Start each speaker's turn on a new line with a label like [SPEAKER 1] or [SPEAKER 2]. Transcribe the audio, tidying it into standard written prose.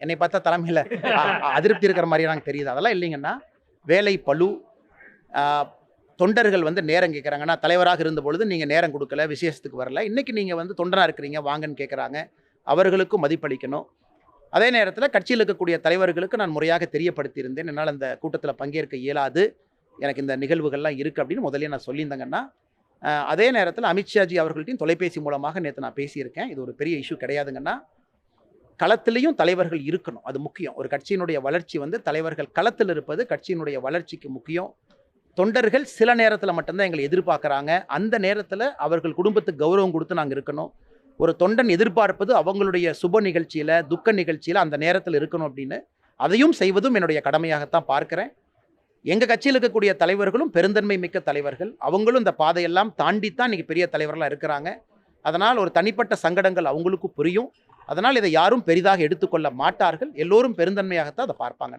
[SPEAKER 1] என்னை பார்த்தா தலைமையில் அதிருப்தி இருக்கிற மாதிரி எனக்கு தெரியுது. அதெல்லாம் இல்லைங்கன்னா, வேலை பளு, தொண்டர்கள் வந்து நேரம் கேட்குறாங்கன்னா, தலைவராக இருந்தபொழுது நீங்கள் நேரம் கொடுக்கல, விசேஷத்துக்கு வரல. இன்றைக்கி நீங்கள் வந்து தொண்டராக இருக்கிறீங்க, வாங்கன்னு கேட்குறாங்க. அவர்களுக்கும் மதிப்பளிக்கணும். அதே நேரத்தில் கட்சியில் இருக்கக்கூடிய தலைவர்களுக்கு நான் முறையாக தெரியப்படுத்தியிருந்தேன். என்னால் அந்த கூட்டத்தில் பங்கேற்க இயலாது, எனக்கு இந்த நிகழ்வுகள்லாம் இருக்குது அப்படின்னு முதலே நான் சொல்லியிருந்தேங்கன்னா, அதே நேரத்தில் அமித்ஷாஜி அவர்கள்ட்டையும் தொலைபேசி மூலமாக நேற்று நான் பேசியிருக்கேன். இது ஒரு பெரிய இஷ்யூ கிடையாதுங்கன்னா, களத்திலையும் தலைவர்கள் இருக்கணும், அது முக்கியம். ஒரு கட்சியினுடைய வளர்ச்சி வந்து தலைவர்கள் களத்தில் இருப்பது கட்சியினுடைய வளர்ச்சிக்கு முக்கியம். தொண்டர்கள் சில நேரத்தில் மட்டும்தான் எங்களை எதிர்பார்க்குறாங்க. அந்த நேரத்தில் அவர்கள் குடும்பத்துக்கு கௌரவம் கொடுத்து நாங்கள் இருக்கணும். ஒரு தொண்டன் எதிர்பார்ப்பது அவங்களுடைய சுப நிகழ்ச்சியில், துக்க நிகழ்ச்சியில் அந்த நேரத்தில் இருக்கணும் அப்படின்னு, அதையும் செய்வதும் என்னுடைய கடமையாகத்தான் பார்க்குறேன். எங்கள் கட்சியில் இருக்கக்கூடிய தலைவர்களும் பெருந்தன்மை மிக்க தலைவர்கள். அவங்களும் இந்த பாதையெல்லாம் தாண்டித்தான் இன்றைக்கி பெரிய தலைவர்களாக இருக்கிறாங்க. அதனால் ஒரு தனிப்பட்ட சங்கடங்கள் அவங்களுக்கும் புரியும். அதனால் இதை யாரும் பெரிதாக எடுத்துக்கொள்ள மாட்டார்கள். எல்லோரும் பெருந்தன்மையாகத்தான் அதை பார்ப்பாங்க.